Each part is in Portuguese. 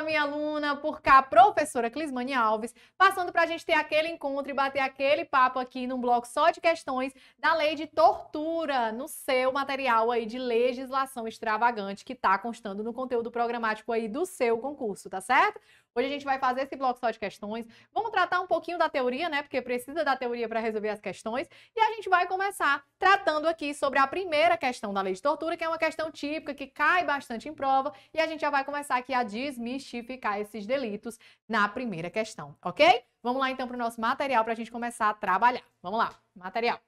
minha aluna, por cá, professora Clismane Alves, passando para a gente ter aquele encontro e bater aquele papo aqui num bloco só de questões da lei de tortura no seu material aí de legislação extravagante que está constando no conteúdo programático aí do seu concurso, tá certo? Hoje a gente vai fazer esse bloco só de questões, vamos tratar um pouquinho da teoria, né, porque precisa da teoria para resolver as questões, e a gente vai começar tratando aqui sobre a primeira questão da lei de tortura, que é uma questão típica, que cai bastante em prova, e a gente já vai começar aqui a desmistificar esses delitos na primeira questão, ok? Vamos lá então para o nosso material para a gente começar a trabalhar. Vamos lá, material.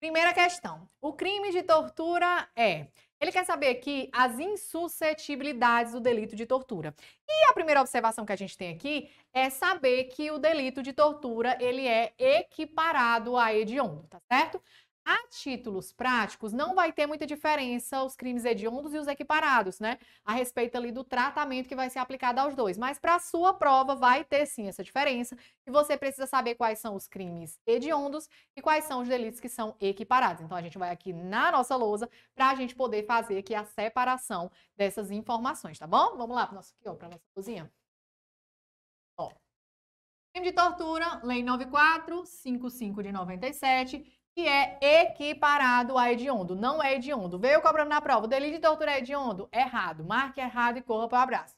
Primeira questão. O crime de tortura é... Ele quer saber aqui as insuscetibilidades do delito de tortura. E a primeira observação que a gente tem aqui é saber que o delito de tortura, ele é equiparado a hediondo, tá certo? A títulos práticos, não vai ter muita diferença os crimes hediondos e os equiparados, né? A respeito ali do tratamento que vai ser aplicado aos dois. Mas para a sua prova vai ter sim essa diferença e você precisa saber quais são os crimes hediondos e quais são os delitos que são equiparados. Então a gente vai aqui na nossa lousa para a gente poder fazer aqui a separação dessas informações, tá bom? Vamos lá para nossa cozinha. Ó. Crime de tortura, Lei 9455 de 97, que é equiparado a hediondo, não é hediondo. Veio cobrando na prova, o delito de tortura é hediondo? Errado, marque errado e corra para o abraço.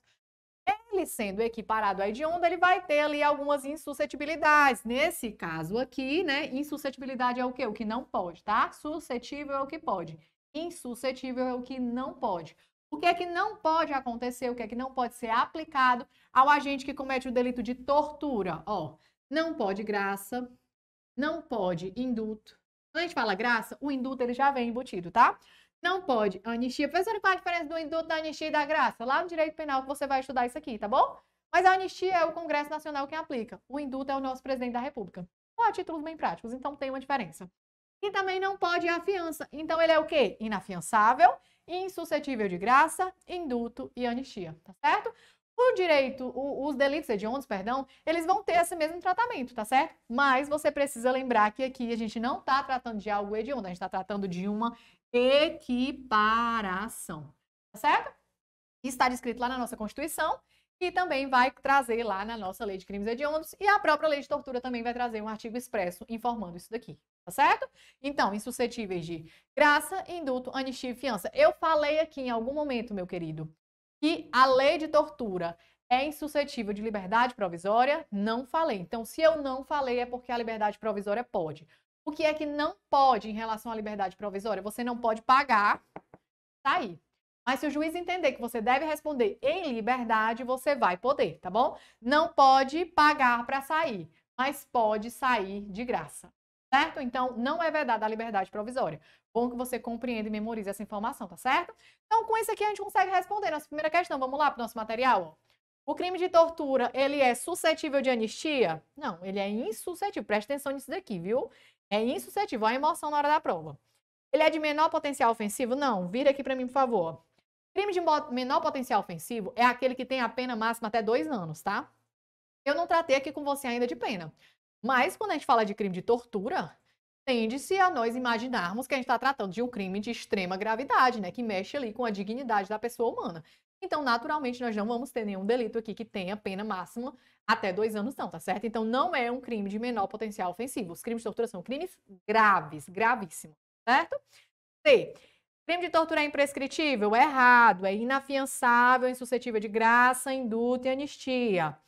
Ele sendo equiparado a hediondo, ele vai ter ali algumas insuscetibilidades. Nesse caso aqui, né, insuscetibilidade é o quê? O que não pode, tá? Suscetível é o que pode. Insuscetível é o que não pode. O que é que não pode acontecer, o que é que não pode ser aplicado ao agente que comete o delito de tortura? Ó, não pode graça, não pode indulto. Quando a gente fala graça, o indulto ele já vem embutido, tá? Não pode anistia. Professora, qual a diferença do indulto, da anistia e da graça? Lá no direito penal que você vai estudar isso aqui, tá bom? Mas a anistia é o Congresso Nacional quem aplica. O indulto é o nosso presidente da República. Só a títulos bem práticos, então tem uma diferença. E também não pode a fiança. Então ele é o quê? Inafiançável, insuscetível de graça, indulto e anistia, tá certo? O direito, os delitos hediondos, perdão, eles vão ter esse mesmo tratamento, tá certo? Mas você precisa lembrar que aqui a gente não está tratando de algo hediondo, a gente está tratando de uma equiparação, tá certo? Isso está descrito lá na nossa Constituição e também vai trazer lá na nossa Lei de Crimes Hediondos e a própria Lei de Tortura também vai trazer um artigo expresso informando isso daqui, tá certo? Então, insuscetíveis de graça, indulto, anistia e fiança. Eu falei aqui em algum momento, meu querido, que a lei de tortura é insuscetível de liberdade provisória? Não falei. Então, se eu não falei, é porque a liberdade provisória pode. O que é que não pode em relação à liberdade provisória? Você não pode pagar, sair. Mas se o juiz entender que você deve responder em liberdade, você vai poder, tá bom? Não pode pagar para sair, mas pode sair de graça, certo? Então, não é vedada a liberdade provisória. Bom que você compreenda e memorize essa informação, tá certo? Então, com isso aqui, a gente consegue responder nossa primeira questão. Vamos lá para o nosso material? O crime de tortura, ele é suscetível de anistia? Não, ele é insuscetível. Presta atenção nisso daqui, viu? É insuscetível. Olha a emoção na hora da prova. Ele é de menor potencial ofensivo? Não. Vira aqui para mim, por favor. Crime de menor potencial ofensivo é aquele que tem a pena máxima até 2 anos, tá? Eu não tratei aqui com você ainda de pena. Mas, quando a gente fala de crime de tortura, tende-se a nós imaginarmos que a gente está tratando de um crime de extrema gravidade, né? Que mexe ali com a dignidade da pessoa humana. Então, naturalmente, nós não vamos ter nenhum delito aqui que tenha pena máxima até 2 anos, não, tá certo? Então, não é um crime de menor potencial ofensivo. Os crimes de tortura são crimes graves, gravíssimos, certo? C. Crime de tortura é imprescritível? Errado. É inafiançável, insuscetível de graça, indulto e anistia.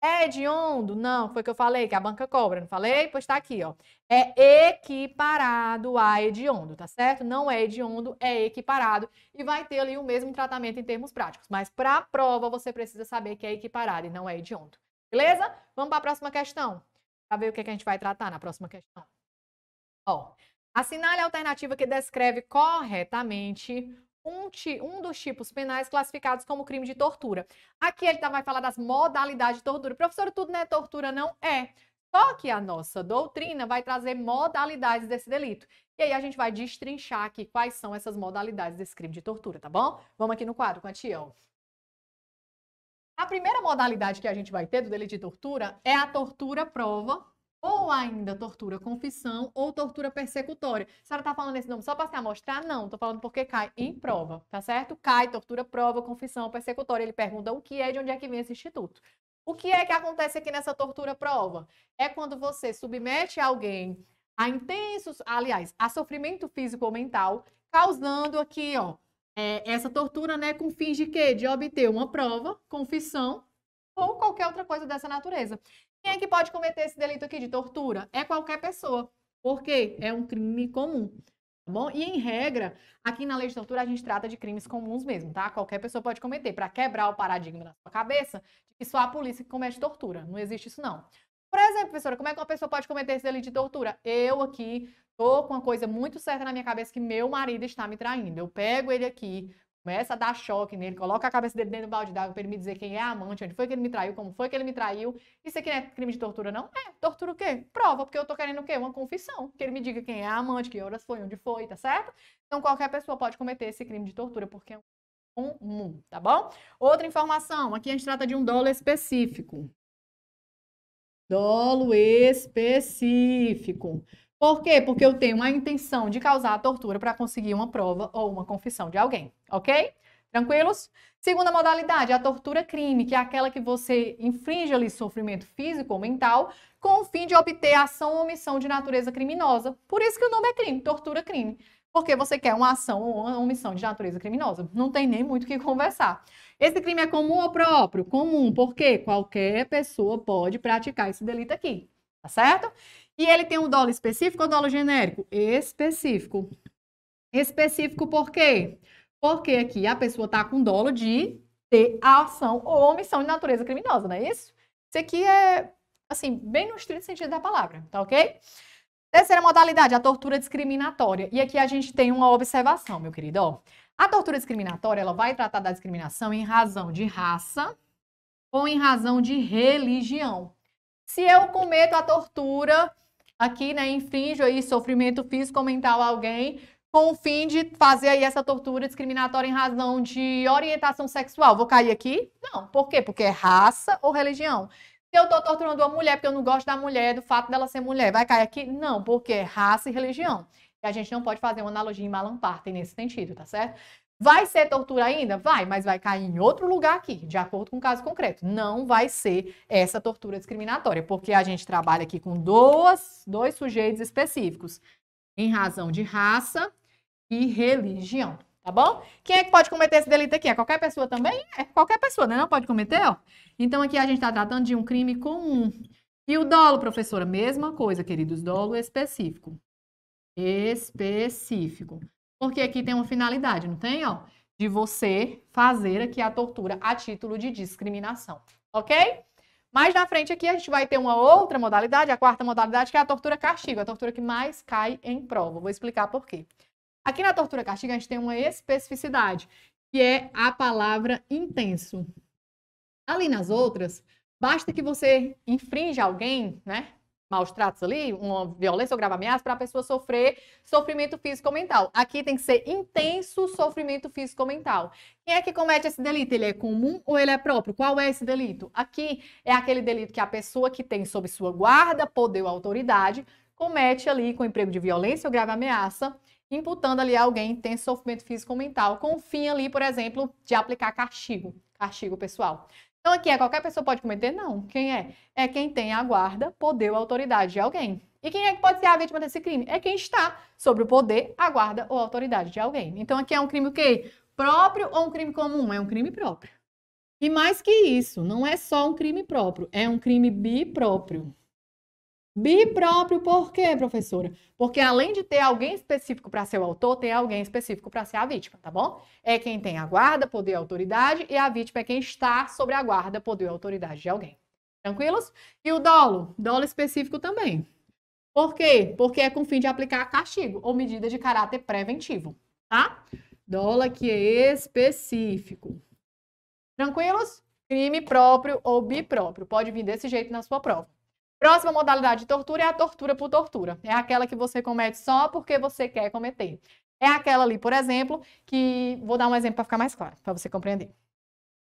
É hediondo? Não, foi o que eu falei, que a banca cobra, não falei? Pois tá aqui, ó. É equiparado a hediondo, tá certo? Não é hediondo, é equiparado e vai ter ali o mesmo tratamento em termos práticos. Mas para a prova você precisa saber que é equiparado e não é hediondo. Beleza? Vamos para a próxima questão. Para ver o que a gente vai tratar na próxima questão. Ó, assinale a alternativa que descreve corretamente um dos tipos penais classificados como crime de tortura. Aqui ele vai falar das modalidades de tortura. Professor, tudo não é tortura, não? É. Só que a nossa doutrina vai trazer modalidades desse delito. E aí a gente vai destrinchar aqui quais são essas modalidades desse crime de tortura, tá bom? Vamos aqui no quadro com a tia, ó. A primeira modalidade que a gente vai ter do delito de tortura é a tortura prova ou ainda tortura confissão ou tortura persecutória. A senhora está falando esse nome só para se amostrar? Não, estou falando porque cai em prova, tá certo? Cai, tortura, prova, confissão, persecutória. Ele pergunta o que é, de onde é que vem esse instituto. O que é que acontece aqui nessa tortura prova? É quando você submete alguém a intensos, aliás, a sofrimento físico ou mental, causando aqui, ó, essa tortura, né, com fins de quê? De obter uma prova, confissão ou qualquer outra coisa dessa natureza. Quem é que pode cometer esse delito aqui de tortura? É qualquer pessoa, porque é um crime comum, tá bom? E em regra, aqui na lei de tortura a gente trata de crimes comuns mesmo, tá? Qualquer pessoa pode cometer, para quebrar o paradigma na sua cabeça de que só a polícia que comete tortura. Não existe isso não. Por exemplo, professora, como é que uma pessoa pode cometer esse delito de tortura? Eu aqui tô com uma coisa muito certa na minha cabeça que meu marido está me traindo. Eu pego ele aqui, começa a dar choque nele, coloca a cabeça dele dentro do balde d'água para ele me dizer quem é a amante, onde foi que ele me traiu, como foi que ele me traiu. Isso aqui não é crime de tortura, não? É. Tortura o quê? Prova, porque eu tô querendo o quê? Uma confissão. Que ele me diga quem é a amante, que horas foi, onde foi, tá certo? Então, qualquer pessoa pode cometer esse crime de tortura, porque é comum, tá bom? Outra informação, aqui a gente trata de um dolo específico. Dolo específico. Por quê? Porque eu tenho a intenção de causar a tortura para conseguir uma prova ou uma confissão de alguém, ok? Tranquilos? Segunda modalidade, a tortura crime, que é aquela que você infringe ali sofrimento físico ou mental com o fim de obter ação ou omissão de natureza criminosa. Por isso que o nome é crime, tortura crime. Porque você quer uma ação ou uma omissão de natureza criminosa. Não tem nem muito o que conversar. Esse crime é comum ou próprio? Comum, porque qualquer pessoa pode praticar esse delito aqui, tá certo? E ele tem um dolo específico ou dolo genérico? Específico. Específico por quê? Porque aqui a pessoa está com dolo de ter a ação ou omissão de natureza criminosa, não é isso? Isso aqui é, assim, bem no estrito sentido da palavra, tá ok? Terceira modalidade, a tortura discriminatória. E aqui a gente tem uma observação, meu querido. Ó, a tortura discriminatória, ela vai tratar da discriminação em razão de raça ou em razão de religião. Se eu cometo a tortura aqui, né, infrinjo aí sofrimento físico ou mental a alguém com o fim de fazer aí essa tortura discriminatória em razão de orientação sexual, vou cair aqui? Não. Por quê? Porque é raça ou religião. Se eu tô torturando uma mulher porque eu não gosto da mulher, do fato dela ser mulher, vai cair aqui? Não, porque é raça e religião. E a gente não pode fazer uma analogia em Malam Partem nesse sentido, tá certo? Vai ser tortura ainda? Vai, mas vai cair em outro lugar aqui, de acordo com o caso concreto. Não vai ser essa tortura discriminatória, porque a gente trabalha aqui com dois sujeitos específicos, em razão de raça e religião, tá bom? Quem é que pode cometer esse delito aqui? É qualquer pessoa também? É qualquer pessoa, né? Não pode cometer, ó. Então aqui a gente está tratando de um crime comum. E o dolo, professora? Mesma coisa, queridos, dolo específico. Específico. Porque aqui tem uma finalidade, não tem, ó? De você fazer aqui a tortura a título de discriminação, ok? Mais na frente aqui a gente vai ter uma outra modalidade, a quarta modalidade, que é a tortura castigo, a tortura que mais cai em prova. Vou explicar por quê. Aqui na tortura castigo a gente tem uma especificidade, que é a palavra intenso. Ali nas outras, basta que você infrinja alguém, né? Maus tratos ali, uma violência ou grave ameaça para a pessoa sofrer sofrimento físico ou mental. Aqui tem que ser intenso sofrimento físico ou mental. Quem é que comete esse delito? Ele é comum ou ele é próprio? Qual é esse delito? Aqui é aquele delito que a pessoa que tem sob sua guarda, poder ou autoridade comete ali com emprego de violência ou grave ameaça, imputando ali alguém que tem sofrimento físico ou mental, com o fim ali, por exemplo, de aplicar castigo pessoal. Então, aqui é qualquer pessoa pode cometer? Não. Quem é? É quem tem a guarda, poder ou autoridade de alguém. E quem é que pode ser a vítima desse crime? É quem está sobre o poder, a guarda ou autoridade de alguém. Então, aqui é um crime o quê? Próprio ou um crime comum? É um crime próprio. E mais que isso, não é só um crime próprio, é um crime bipróprio. Bipróprio por quê, professora? Porque além de ter alguém específico para ser o autor, tem alguém específico para ser a vítima, tá bom? É quem tem a guarda, poder e autoridade, e a vítima é quem está sobre a guarda, poder e autoridade de alguém. Tranquilos? E o dolo? Dolo específico também. Por quê? Porque é com o fim de aplicar castigo ou medida de caráter preventivo, tá? Dolo aqui é específico. Tranquilos? Crime próprio ou bipróprio. Pode vir desse jeito na sua prova. Próxima modalidade de tortura é a tortura por tortura. É aquela que você comete só porque você quer cometer. É aquela ali, por exemplo, que... Vou dar um exemplo para ficar mais claro, para você compreender.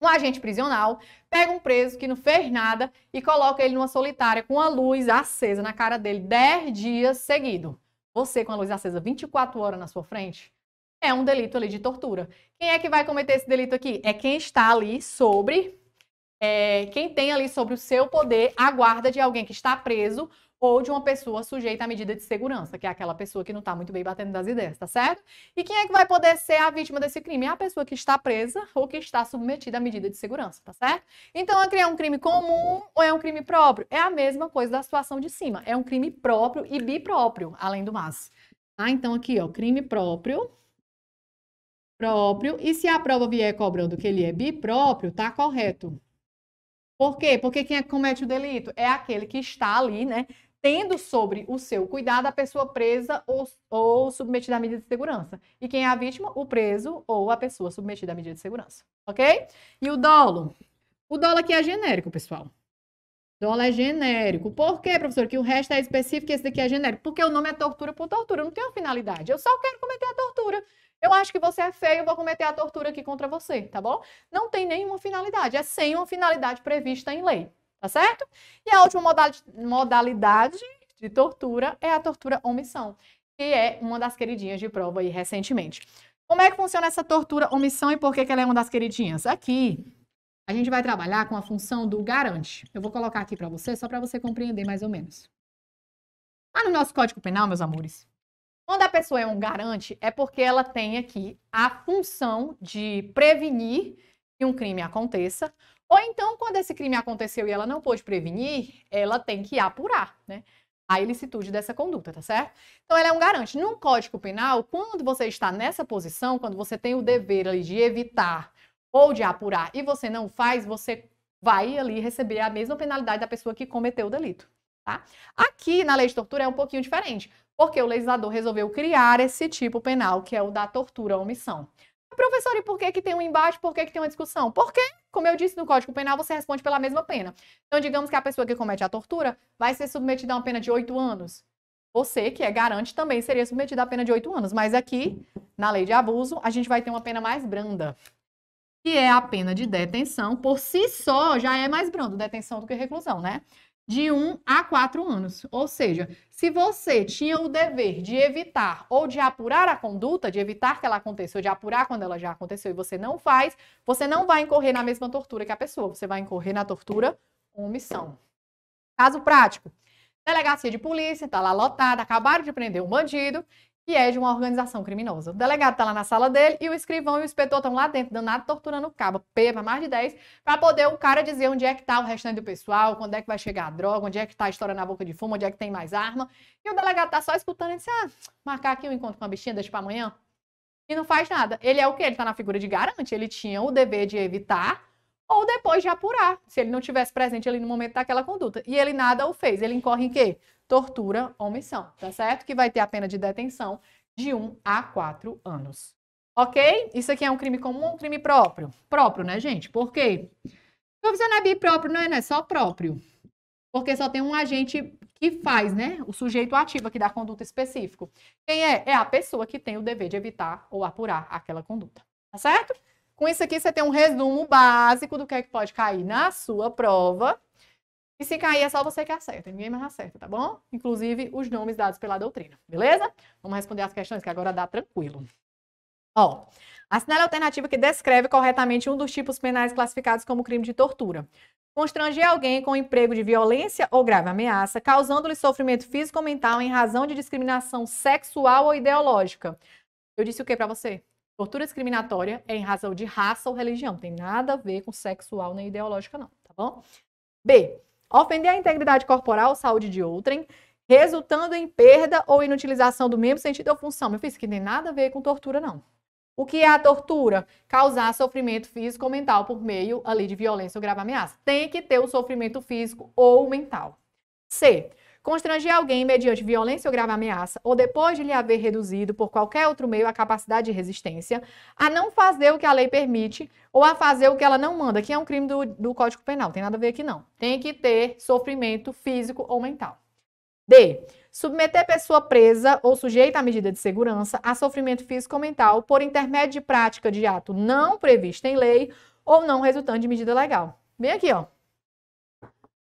um agente prisional pega um preso que não fez nada e coloca ele numa solitária com a luz acesa na cara dele 10 dias seguidos. Você com a luz acesa 24 horas na sua frente, é um delito ali de tortura. Quem é que vai cometer esse delito aqui? É quem está ali sobre, quem tem ali sobre o seu poder a guarda de alguém que está preso ou de uma pessoa sujeita à medida de segurança, que é aquela pessoa que não está muito bem batendo das ideias, tá certo? E quem é que vai poder ser a vítima desse crime? É a pessoa que está presa ou que está submetida à medida de segurança, tá certo? Então, é um crime comum ou é um crime próprio? É a mesma coisa da situação de cima. É um crime próprio e bipróprio, além do mais. Tá? Então, aqui, ó, crime próprio. E se a prova vier cobrando que ele é bipróprio, tá correto. Por quê? Porque quem é que comete o delito? É aquele que está ali, né? Tendo sobre o seu cuidado a pessoa presa ou submetida à medida de segurança. E quem é a vítima? O preso ou a pessoa submetida à medida de segurança. Ok? E o dolo? O dolo aqui é genérico, pessoal. Dolo é genérico. Por quê, professor? Que o resto é específico e esse daqui é genérico? Porque o nome é tortura por tortura. Não tem uma finalidade. Eu só quero cometer a tortura. Eu acho que você é feio, eu vou cometer a tortura aqui contra você, tá bom? Não tem nenhuma finalidade. É sem uma finalidade prevista em lei. Tá certo? E a última modalidade de tortura é a tortura omissão, que é uma das queridinhas de prova aí recentemente. Como é que funciona essa tortura omissão e por que ela é uma das queridinhas? Aqui, a gente vai trabalhar com a função do garante. Eu vou colocar aqui para você, só para você compreender mais ou menos. No nosso Código Penal, meus amores, quando a pessoa é um garante, é porque ela tem aqui a função de prevenir que um crime aconteça. Ou então, quando esse crime aconteceu e ela não pôde prevenir, ela tem que apurar, né? A ilicitude dessa conduta, tá certo? Então, ela é um garante. No Código Penal, quando você está nessa posição, quando você tem o dever ali de evitar ou de apurar e você não faz, você vai ali receber a mesma penalidade da pessoa que cometeu o delito, tá? Aqui, na lei de tortura, é um pouquinho diferente, porque o legislador resolveu criar esse tipo penal, que é o da tortura à omissão. Professor, e por que tem um embate? Por que tem uma discussão? Porque, como eu disse no Código Penal, você responde pela mesma pena. Então, digamos que a pessoa que comete a tortura vai ser submetida a uma pena de 8 anos. Você, que é garante, também seria submetida a pena de 8 anos. Mas aqui, na lei de abuso, a gente vai ter uma pena mais branda, que é a pena de detenção. Por si só, já é mais brando detenção do que reclusão, né? De 1 a 4 anos. Ou seja, se você tinha o dever de evitar ou de apurar a conduta, de evitar que ela aconteça ou de apurar quando ela já aconteceu e você não faz, você não vai incorrer na mesma tortura que a pessoa, você vai incorrer na tortura omissão. Caso prático, delegacia de polícia, tá lá lotada, acabaram de prender um bandido, que é de uma organização criminosa. O delegado tá lá na sala dele e o escrivão e o inspetor estão lá dentro, danado, torturando o cabo, para mais de 10, para poder o cara dizer onde é que tá o restante do pessoal, quando é que vai chegar a droga, onde é que tá a história na boca de fumo, onde é que tem mais arma. E o delegado tá só escutando e disse, marcar aqui um encontro com a bichinha, deixa para amanhã. E não faz nada. Ele é o quê? Ele tá na figura de garante, ele tinha o dever de evitar ou depois de apurar, se ele não tivesse presente ali no momento daquela conduta. E ele nada o fez. Ele incorre em quê? Tortura, omissão, tá certo? Que vai ter a pena de detenção de 1 a 4 anos. Ok? Isso aqui é um crime comum, um crime próprio. Próprio, né, gente? Por quê? Professor, não é bipróprio, não é só próprio. Porque só tem um agente que faz, né? O sujeito ativo aqui da conduta específico. Quem é? É a pessoa que tem o dever de evitar ou apurar aquela conduta. Tá certo? Com isso aqui, você tem um resumo básico do que é que pode cair na sua prova. E se cair, é só você que acerta. Ninguém mais acerta, tá bom? Inclusive, os nomes dados pela doutrina. Beleza? Vamos responder as questões que agora dá tranquilo. Ó, assinale a alternativa que descreve corretamente um dos tipos penais classificados como crime de tortura. Constranger alguém com emprego de violência ou grave ameaça, causando-lhe sofrimento físico ou mental em razão de discriminação sexual ou ideológica. Eu disse o que para você? Tortura discriminatória é em razão de raça ou religião. Tem nada a ver com sexual nem ideológica, não, tá bom? B. Ofender a integridade corporal ou saúde de outrem, resultando em perda ou inutilização do membro, sentido ou função. Meu filho, isso aqui não tem nada a ver com tortura, não. O que é a tortura? Causar sofrimento físico ou mental por meio ali de violência ou grave ameaça. Tem que ter o sofrimento físico ou mental. C. Constranger alguém mediante violência ou grave ameaça, ou depois de lhe haver reduzido por qualquer outro meio a capacidade de resistência, a não fazer o que a lei permite ou a fazer o que ela não manda, que é um crime do Código Penal. Tem nada a ver aqui, não. Tem que ter sofrimento físico ou mental. D. Submeter pessoa presa ou sujeita à medida de segurança a sofrimento físico ou mental por intermédio de prática de ato não previsto em lei ou não resultante de medida legal. Bem aqui, ó.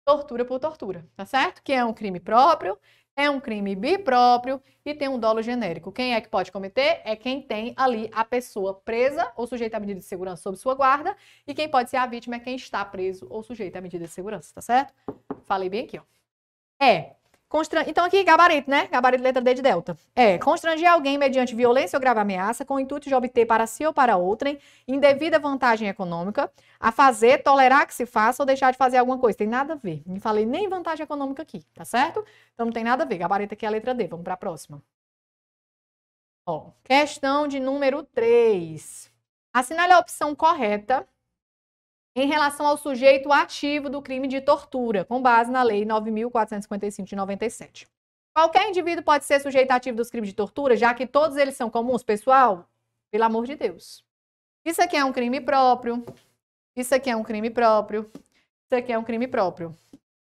Tortura por tortura, tá certo? Que é um crime próprio, é um crime bipróprio e tem um dolo genérico. Quem é que pode cometer? É quem tem ali a pessoa presa ou sujeita à medida de segurança sob sua guarda, e quem pode ser a vítima é quem está preso ou sujeito à medida de segurança, tá certo? Falei bem aqui, ó. Então aqui, gabarito, né? Gabarito letra D de delta. Constranger alguém mediante violência ou grave ameaça com o intuito de obter para si ou para outrem indevida vantagem econômica, a fazer, tolerar que se faça ou deixar de fazer alguma coisa. Tem nada a ver. Não falei nem vantagem econômica aqui, tá certo? Então não tem nada a ver. Gabarito aqui é a letra D. Vamos para a próxima. Ó, questão de número 3. Assinale a opção correta em relação ao sujeito ativo do crime de tortura, com base na Lei 9.455 de 97. Qualquer indivíduo pode ser sujeito ativo dos crimes de tortura, já que todos eles são comuns, pessoal? Pelo amor de Deus. Isso aqui é um crime próprio. Isso aqui é um crime próprio. Isso aqui é um crime próprio.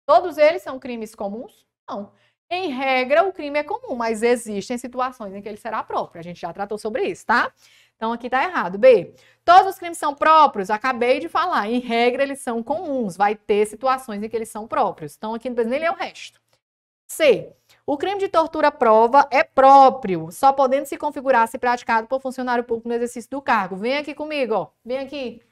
Todos eles são crimes comuns? Não. Em regra, o crime é comum, mas existem situações em que ele será próprio. A gente já tratou sobre isso, tá? Então, aqui tá errado. B. Todos os crimes são próprios? Acabei de falar. Em regra, eles são comuns. Vai ter situações em que eles são próprios. Então, aqui não precisa nem ler o resto. C. O crime de tortura prova é próprio, só podendo se configurar se praticado por funcionário público no exercício do cargo. Vem aqui comigo, ó. Vem aqui.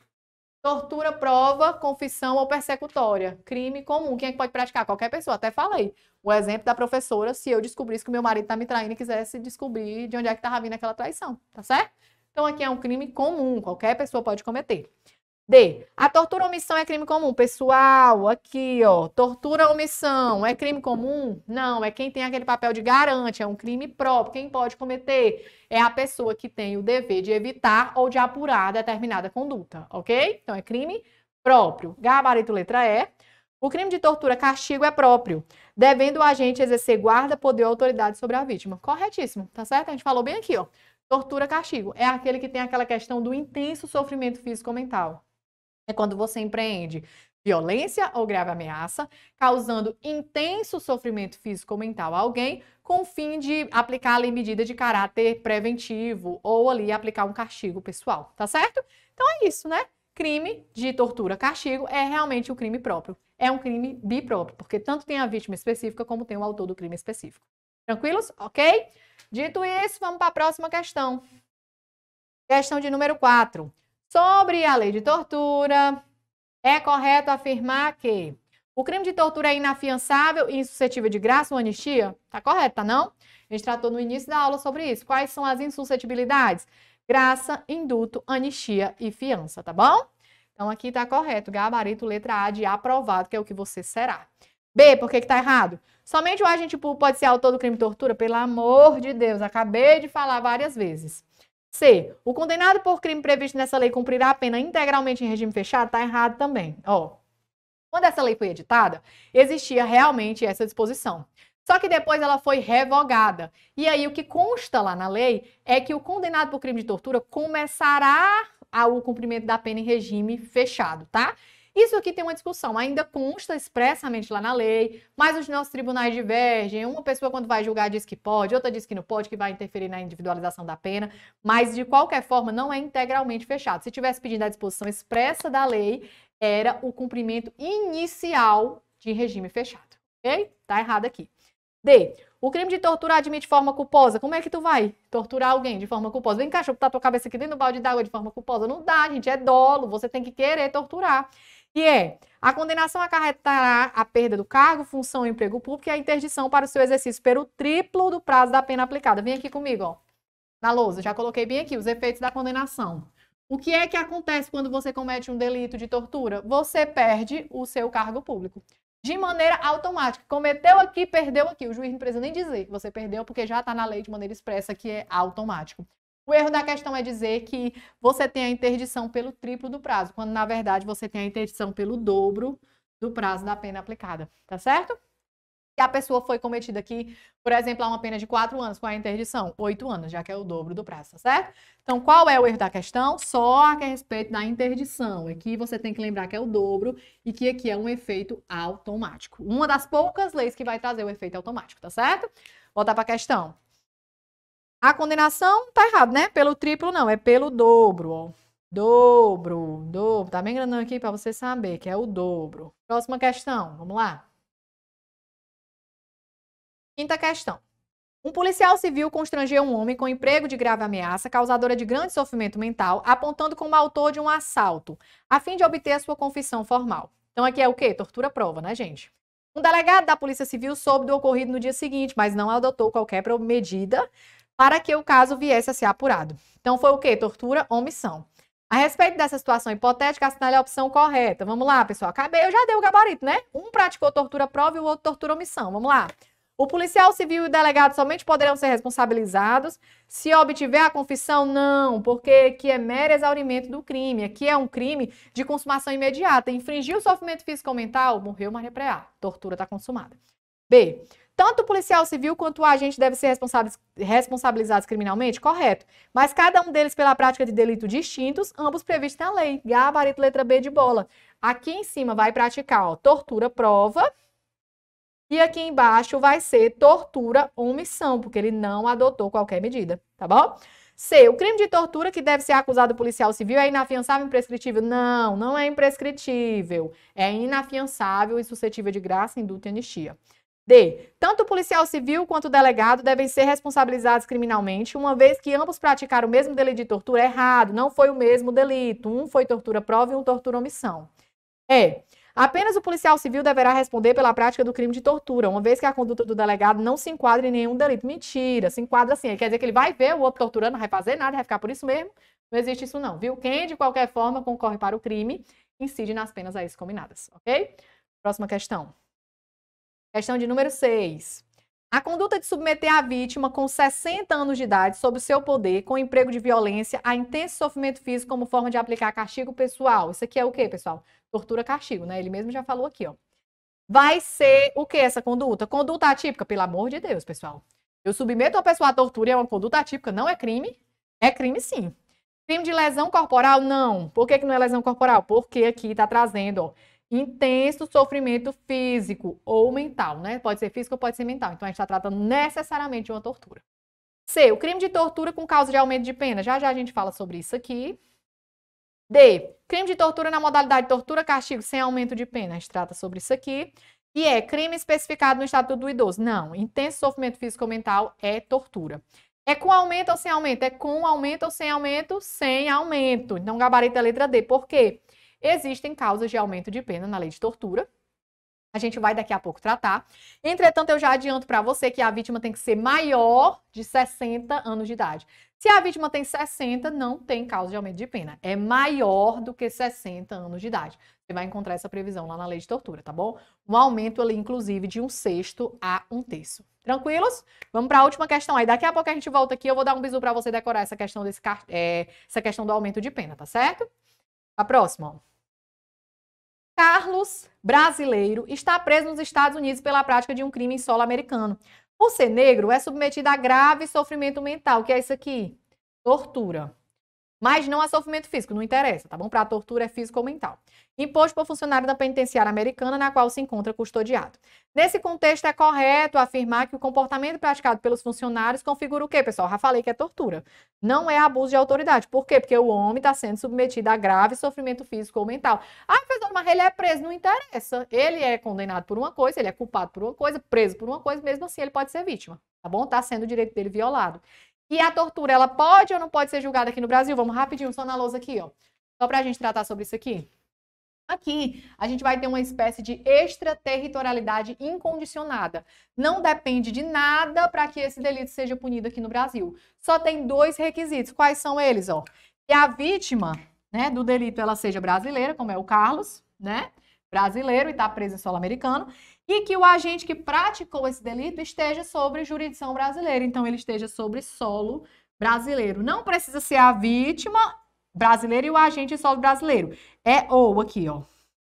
Tortura, prova, confissão ou persecutória. Crime comum. Quem é que pode praticar? Qualquer pessoa. Até falei. O exemplo da professora, se eu descobrisse que o meu marido tá me traindo e quisesse descobrir de onde é que tava vindo aquela traição. Tá certo? Então, aqui é um crime comum. Qualquer pessoa pode cometer. D. A tortura ou omissão é crime comum. Pessoal, aqui, ó. Tortura ou omissão é crime comum? Não, é quem tem aquele papel de garante. É um crime próprio. Quem pode cometer é a pessoa que tem o dever de evitar ou de apurar determinada conduta, ok? Então, é crime próprio. Gabarito letra E. O crime de tortura castigo é próprio, devendo o agente exercer guarda, poder ou autoridade sobre a vítima. Corretíssimo, tá certo? A gente falou bem aqui, ó. Tortura castigo é aquele que tem aquela questão do intenso sofrimento físico ou mental. É quando você empreende violência ou grave ameaça, causando intenso sofrimento físico ou mental a alguém, com o fim de aplicar ali medida de caráter preventivo ou ali aplicar um castigo pessoal, tá certo? Então é isso, né? Crime de tortura, castigo é realmente um crime próprio. É um crime bipróprio, porque tanto tem a vítima específica como tem o autor do crime específico. Tranquilos? Ok? Dito isso, vamos para a próxima questão. Questão de número 4. Sobre a lei de tortura, é correto afirmar que o crime de tortura é inafiançável e insuscetível de graça ou anistia? Tá correto, tá não? A gente tratou no início da aula sobre isso. Quais são as insuscetibilidades? Graça, indulto, anistia e fiança, tá bom? Então, aqui tá correto. Gabarito, letra A de aprovado, que é o que você será. B, por que tá errado? Somente o agente público pode ser autor do crime de tortura? Pelo amor de Deus, acabei de falar várias vezes. C. O condenado por crime previsto nessa lei cumprirá a pena integralmente em regime fechado? Está errado também. Ó, quando essa lei foi editada, existia realmente essa disposição. Só que depois ela foi revogada. E aí o que consta lá na lei é que o condenado por crime de tortura começará o cumprimento da pena em regime fechado, tá? Isso aqui tem uma discussão, ainda consta expressamente lá na lei, mas os nossos tribunais divergem. Uma pessoa, quando vai julgar, diz que pode, outra diz que não pode, que vai interferir na individualização da pena, mas de qualquer forma não é integralmente fechado. Se tivesse pedido a disposição expressa da lei, era o cumprimento inicial de regime fechado, ok? Tá errado aqui. D. O crime de tortura admite forma culposa. Como é que tu vai torturar alguém de forma culposa? Vem cá, deixa eu botar tua cabeça aqui dentro do balde d'água de forma culposa. Não dá, gente, é dolo, você tem que querer torturar. E a condenação acarretará a perda do cargo, função ou emprego público e a interdição para o seu exercício pelo triplo do prazo da pena aplicada. Vem aqui comigo, ó, na lousa. Já coloquei bem aqui os efeitos da condenação. O que é que acontece quando você comete um delito de tortura? Você perde o seu cargo público. De maneira automática. Cometeu aqui, perdeu aqui. O juiz não precisa nem dizer que você perdeu, porque já está na lei de maneira expressa que é automático. O erro da questão é dizer que você tem a interdição pelo triplo do prazo, quando na verdade você tem a interdição pelo dobro do prazo da pena aplicada, tá certo? E a pessoa foi cometida aqui, por exemplo, a uma pena de 4 anos, com a interdição 8 anos, já que é o dobro do prazo, tá certo? Então, qual é o erro da questão? Só a respeito da interdição. Aqui você tem que lembrar que é o dobro e que aqui é um efeito automático. Uma das poucas leis que vai trazer o efeito automático, tá certo? Voltar para a questão. A condenação tá errado, né? Pelo triplo não, é pelo dobro, ó. Dobro. Tá bem grandão aqui para você saber que é o dobro. Próxima questão, vamos lá. Quinta questão. Um policial civil constrangeu um homem com emprego de grave ameaça, causadora de grande sofrimento mental, apontando como autor de um assalto, a fim de obter a sua confissão formal. Então aqui é o quê? Tortura prova, né, gente? Um delegado da Polícia Civil soube do ocorrido no dia seguinte, mas não adotou qualquer medida para que o caso viesse a ser apurado. Então foi o quê? Tortura, omissão. A respeito dessa situação hipotética, assinale a opção correta. Vamos lá, pessoal. Acabei, eu já dei o gabarito, né? Um praticou tortura prova e o outro tortura omissão. Vamos lá. O policial civil e o delegado somente poderão ser responsabilizados se obtiver a confissão? Não, porque aqui é mero exaurimento do crime. Aqui é um crime de consumação imediata. Infringiu o sofrimento físico ou mental? Morreu Maria Preá. Tortura está consumada. B. Tanto o policial civil quanto o agente devem ser responsabilizados criminalmente? Correto. Mas cada um deles pela prática de delitos distintos, ambos previstos na lei. Gabarito, letra B de bola. Aqui em cima vai praticar, ó, tortura prova. E aqui embaixo vai ser tortura omissão, porque ele não adotou qualquer medida, tá bom? C. O crime de tortura que deve ser acusado do policial civil é inafiançável e imprescritível? Não, não é imprescritível. É inafiançável e suscetível de graça, indulto e anistia. D. Tanto o policial civil quanto o delegado devem ser responsabilizados criminalmente, uma vez que ambos praticaram o mesmo delito de tortura. Errado, não foi o mesmo delito. Um foi tortura prova e um tortura omissão. E. Apenas o policial civil deverá responder pela prática do crime de tortura, uma vez que a conduta do delegado não se enquadra em nenhum delito. Mentira, se enquadra sim. Quer dizer que ele vai ver o outro torturando, não vai fazer nada, vai ficar por isso mesmo. Não existe isso não, viu? Quem, de qualquer forma, concorre para o crime, incide nas penas a isso combinadas, ok? Próxima questão. Questão de número 6. A conduta de submeter a vítima com 60 anos de idade sob o seu poder, com emprego de violência, a intenso sofrimento físico como forma de aplicar castigo pessoal. Isso aqui é o quê, pessoal? Tortura, castigo, né? Ele mesmo já falou aqui, ó. Vai ser o que essa conduta? Conduta atípica, pelo amor de Deus, pessoal. Eu submeto uma pessoa à tortura e é uma conduta atípica, não é crime? É crime, sim. Crime de lesão corporal? Não. Por que não é lesão corporal? Porque aqui tá trazendo, ó, intenso sofrimento físico ou mental, né? Pode ser físico ou pode ser mental. Então, a gente está tratando necessariamente de uma tortura. C. O crime de tortura com causa de aumento de pena. Já já a gente fala sobre isso aqui. D. Crime de tortura na modalidade tortura, castigo sem aumento de pena. A gente trata sobre isso aqui. E é crime especificado no Estatuto do Idoso. Não. Intenso sofrimento físico ou mental é tortura. É com aumento ou sem aumento? É com aumento ou sem aumento? Sem aumento. Então, gabarito é a letra D. Por quê? Existem causas de aumento de pena na lei de tortura. A gente vai daqui a pouco tratar. Entretanto, eu já adianto para você que a vítima tem que ser maior de 60 anos de idade. Se a vítima tem 60, não tem causa de aumento de pena. É maior do que 60 anos de idade. Você vai encontrar essa previsão lá na lei de tortura, tá bom? Um aumento ali, inclusive, de 1/6 a 1/3. Tranquilos? Vamos para a última questão aí. Daqui a pouco a gente volta aqui. Eu vou dar um bisu para você decorar essa questão, essa questão do aumento de pena, tá certo? A próxima, ó. Carlos, brasileiro, está preso nos Estados Unidos pela prática de um crime em solo americano. Por ser negro, é submetido a grave sofrimento mental. O que é isso aqui? Tortura. Mas não a sofrimento físico, não interessa, tá bom? Para a tortura é físico ou mental. Imposto por funcionário da penitenciária americana na qual se encontra custodiado. Nesse contexto, é correto afirmar que o comportamento praticado pelos funcionários configura o quê, pessoal? Já falei que é tortura. Não é abuso de autoridade. Por quê? Porque o homem está sendo submetido a grave sofrimento físico ou mental. Ah, professor, mas ele é preso, não interessa. Ele é condenado por uma coisa, ele é culpado por uma coisa, preso por uma coisa, mesmo assim ele pode ser vítima, tá bom? Está sendo o direito dele violado. E a tortura, ela pode ou não pode ser julgada aqui no Brasil? Vamos rapidinho, só na lousa aqui, ó. Só pra gente tratar sobre isso aqui. Aqui, a gente vai ter uma espécie de extraterritorialidade incondicionada. Não depende de nada para que esse delito seja punido aqui no Brasil. Só tem 2 requisitos. Quais são eles, ó? Que a vítima, né, do delito, ela seja brasileira, como é o Carlos, né? Brasileiro e está preso em solo americano. E que o agente que praticou esse delito esteja sobre jurisdição brasileira. Então, ele esteja sobre solo brasileiro. Não precisa ser a vítima brasileira e o agente em solo brasileiro. É ou aqui, ó.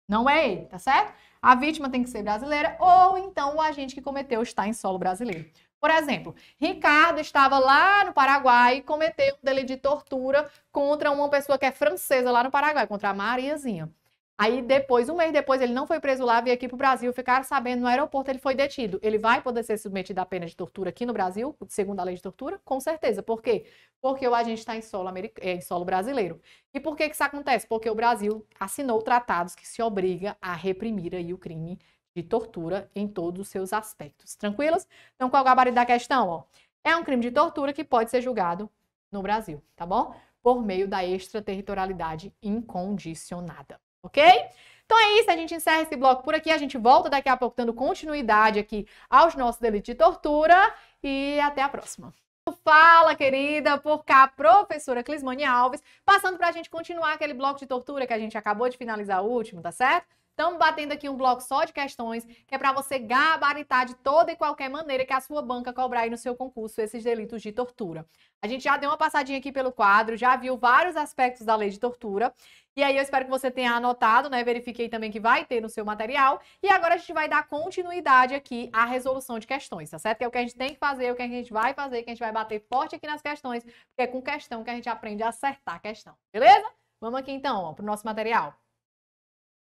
Não é ele, tá certo? A vítima tem que ser brasileira ou então o agente que cometeu está em solo brasileiro. Por exemplo, Ricardo estava lá no Paraguai e cometeu um delito de tortura contra uma pessoa que é francesa lá no Paraguai, contra a Mariazinha. Aí depois, um mês depois, ele não foi preso lá, veio aqui pro Brasil, ficaram sabendo no aeroporto, ele foi detido. Ele vai poder ser submetido à pena de tortura aqui no Brasil, segundo a lei de tortura? Com certeza. Por quê? Porque o agente está em solo brasileiro. E por que isso acontece? Porque o Brasil assinou tratados que se obriga a reprimir aí o crime de tortura em todos os seus aspectos. Tranquilos? Então, qual é o gabarito da questão? Ó? É um crime de tortura que pode ser julgado no Brasil, tá bom? Por meio da extraterritorialidade incondicionada. Ok? Então é isso, a gente encerra esse bloco por aqui, a gente volta daqui a pouco dando continuidade aqui aos nossos delitos de tortura e até a próxima. Fala, querida, por cá, professora Clismane Alves, passando para a gente continuar aquele bloco de tortura que a gente acabou de finalizar o último, tá certo? Estamos batendo aqui um bloco só de questões, que é para você gabaritar de toda e qualquer maneira que a sua banca cobrar aí no seu concurso esses delitos de tortura. A gente já deu uma passadinha aqui pelo quadro, já viu vários aspectos da lei de tortura, e aí eu espero que você tenha anotado, né? Verifiquei também que vai ter no seu material, e agora a gente vai dar continuidade aqui à resolução de questões, tá certo? Que é o que a gente tem que fazer, o que a gente vai fazer, que a gente vai bater forte aqui nas questões, porque é com questão que a gente aprende a acertar a questão, beleza? Vamos aqui então, para o nosso material.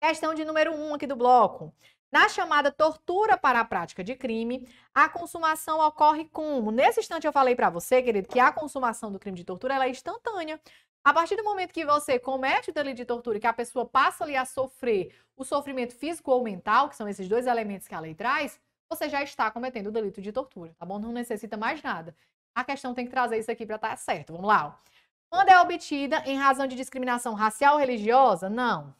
Questão de número 1 aqui do bloco. Na chamada tortura para a prática de crime, a consumação ocorre como? Nesse instante eu falei para você, querido, que a consumação do crime de tortura ela é instantânea. A partir do momento que você comete o delito de tortura e que a pessoa passa ali a sofrer o sofrimento físico ou mental, que são esses dois elementos que a lei traz, você já está cometendo o delito de tortura, tá bom? Não necessita mais nada. A questão tem que trazer isso aqui para estar certo. Vamos lá. Ó. Quando é obtida em razão de discriminação racial ou religiosa? Não.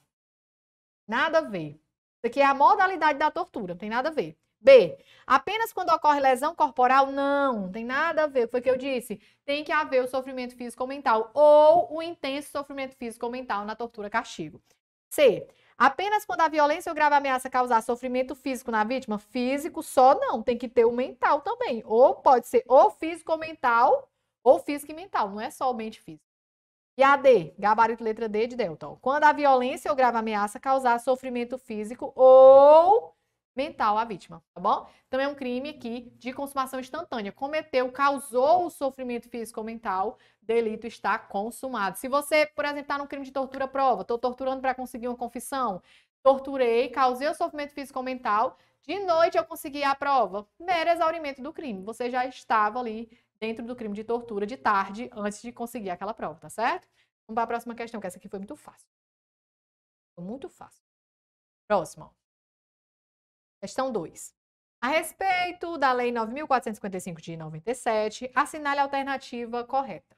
Nada a ver. Isso aqui é a modalidade da tortura, não tem nada a ver. B. Apenas quando ocorre lesão corporal? Não tem nada a ver. Foi o que eu disse. Tem que haver o sofrimento físico ou mental ou o intenso sofrimento físico ou mental na tortura-castigo. C. Apenas quando a violência ou grave ameaça causar sofrimento físico na vítima? Físico só não, tem que ter o mental também. Ou pode ser ou físico ou mental, ou físico e mental, não é somente físico. E a D, gabarito letra D de delta. Quando a violência ou grave ameaça causar sofrimento físico ou mental à vítima, tá bom? Então é um crime aqui de consumação instantânea. Cometeu, causou o sofrimento físico ou mental, delito está consumado. Se você, por exemplo, está num crime de tortura, prova, estou torturando para conseguir uma confissão, torturei, causei o sofrimento físico ou mental, de noite eu consegui a prova, mero exaurimento do crime. Você já estava ali dentro do crime de tortura de tarde, antes de conseguir aquela prova, tá certo? Vamos para a próxima questão, que essa aqui foi muito fácil. Foi muito fácil. Próxima. Questão 2. A respeito da Lei 9.455 de 97, assinale a alternativa correta.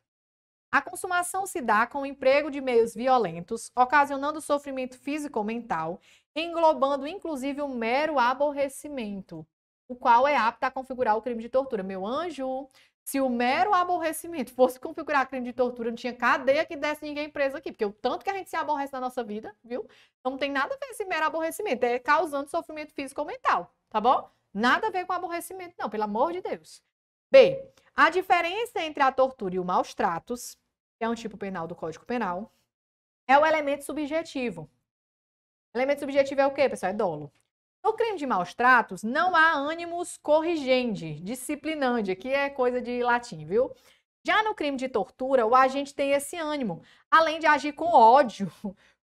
A consumação se dá com o emprego de meios violentos, ocasionando sofrimento físico ou mental, englobando inclusive o mero aborrecimento, o qual é apto a configurar o crime de tortura. Meu anjo, se o mero aborrecimento fosse configurar crime de tortura, não tinha cadeia que desse ninguém preso aqui, porque o tanto que a gente se aborrece na nossa vida, viu? Então não tem nada a ver esse mero aborrecimento, é causando sofrimento físico ou mental, tá bom? Nada a ver com aborrecimento, não, pelo amor de Deus. B. A diferença entre a tortura e o maus tratos, que é um tipo penal do Código Penal, é o elemento subjetivo. O elemento subjetivo é o quê, pessoal? É dolo. No crime de maus tratos, não há ânimos corrigendi, disciplinandi, aqui é coisa de latim, viu? Já no crime de tortura, o agente tem esse ânimo, além de agir com ódio,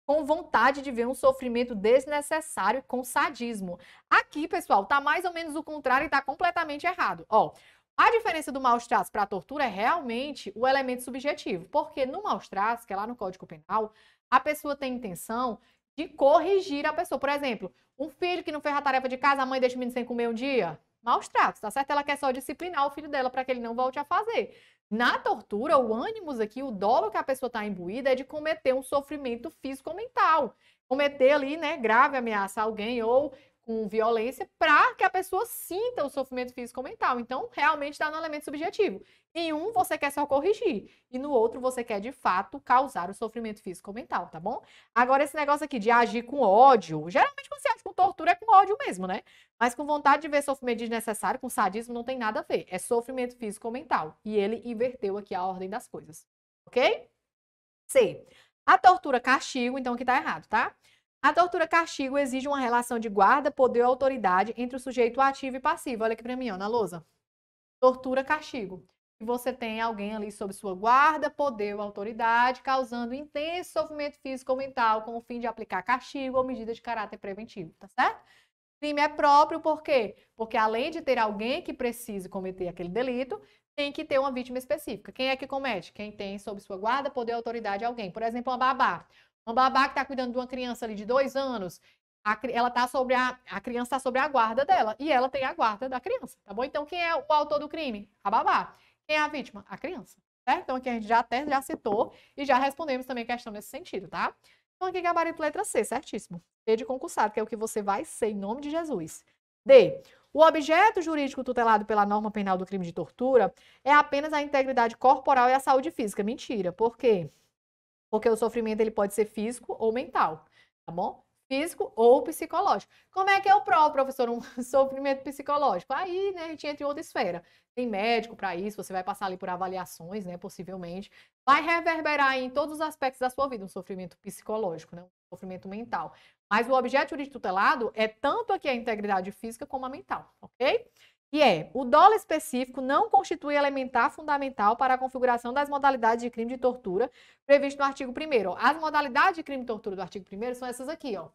com vontade de ver um sofrimento desnecessário e com sadismo. Aqui, pessoal, tá mais ou menos o contrário e tá completamente errado. Ó, a diferença do maus tratos para a tortura é realmente o elemento subjetivo, porque no maus tratos, que é lá no Código Penal, a pessoa tem intenção de corrigir a pessoa. Por exemplo, um filho que não fez a tarefa de casa, a mãe deixa o menino sem comer um dia, maus tratos, tá certo? Ela quer só disciplinar o filho dela para que ele não volte a fazer. Na tortura, o ânimos aqui, o dolo que a pessoa está imbuída é de cometer um sofrimento físico ou mental. Cometer ali, né, grave ameaça a alguém ou com violência para que a pessoa sinta o sofrimento físico ou mental. Então, realmente está no elemento subjetivo. Em um, você quer só corrigir. E no outro, você quer, de fato, causar o sofrimento físico ou mental, tá bom? Agora, esse negócio aqui de agir com ódio, geralmente quando você age com tortura é com ódio mesmo, né? Mas com vontade de ver sofrimento desnecessário, com sadismo, não tem nada a ver. É sofrimento físico ou mental. E ele inverteu aqui a ordem das coisas. Ok? C. A tortura castigo, então aqui tá errado, tá? A tortura-castigo exige uma relação de guarda, poder ou autoridade entre o sujeito ativo e passivo. Olha aqui para mim, ó, na lousa. Tortura-castigo. que você tem alguém ali sob sua guarda, poder ou autoridade, causando intenso sofrimento físico ou mental com o fim de aplicar castigo ou medida de caráter preventivo, tá certo? Crime é próprio por quê? Porque além de ter alguém que precise cometer aquele delito, tem que ter uma vítima específica. Quem é que comete? Quem tem sob sua guarda, poder, autoridade, alguém. Por exemplo, uma babá. Uma babá que está cuidando de uma criança ali de 2 anos, ela tá sobre a criança está sobre a guarda dela e ela tem a guarda da criança, tá bom? Então, quem é o autor do crime? A babá. Quem é a vítima? A criança. Certo? Então, aqui a gente já citou e já respondemos também questão nesse sentido, tá? Então, aqui gabarito letra C, certíssimo. D de concursado, que é o que você vai ser em nome de Jesus. D. O objeto jurídico tutelado pela norma penal do crime de tortura é apenas a integridade corporal e a saúde física. Mentira. Por quê? Porque o sofrimento ele pode ser físico ou mental, tá bom? Físico ou psicológico. Como é que eu provo, professor, um sofrimento psicológico? Aí, né, a gente entra em outra esfera. Tem médico para isso, você vai passar ali por avaliações, né, possivelmente. Vai reverberar em todos os aspectos da sua vida um sofrimento psicológico, né, um sofrimento mental. Mas o objeto jurídico tutelado é tanto aqui a integridade física como a mental, ok? E o dolo específico não constitui elementar fundamental para a configuração das modalidades de crime de tortura previsto no artigo 1º. As modalidades de crime de tortura do artigo 1º são essas aqui, ó.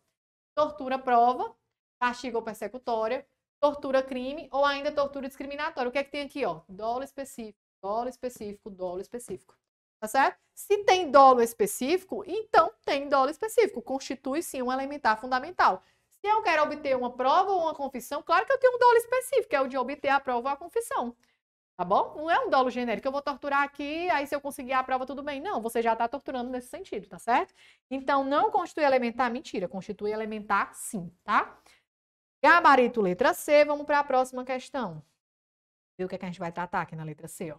Tortura prova, castigo ou persecutória, tortura crime ou ainda tortura discriminatória. O que é que tem aqui, ó? Dolo específico, dolo específico, dolo específico. Tá certo? Se tem dolo específico, então tem dolo específico. Constitui, sim, um elementar fundamental. Se eu quero obter uma prova ou uma confissão, claro que eu tenho um dolo específico, que é o de obter a prova ou a confissão. Tá bom? Não é um dolo genérico. Eu vou torturar aqui, aí se eu conseguir a prova, tudo bem. Não, você já está torturando nesse sentido, tá certo? Então, não constitui elementar, mentira. Constitui elementar, sim, tá? Gabarito letra C, vamos para a próxima questão. Ver o que é que a gente vai tratar aqui na letra C, ó.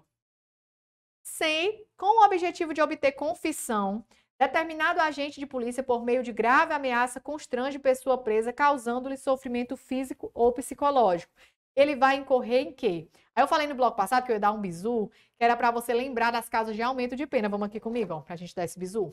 C, com o objetivo de obter confissão, determinado agente de polícia por meio de grave ameaça constrange pessoa presa, causando-lhe sofrimento físico ou psicológico. Ele vai incorrer em quê? Aí eu falei no bloco passado que eu ia dar um bizu, que era para você lembrar das causas de aumento de pena. Vamos aqui comigo, ó, para a gente dar esse bizu.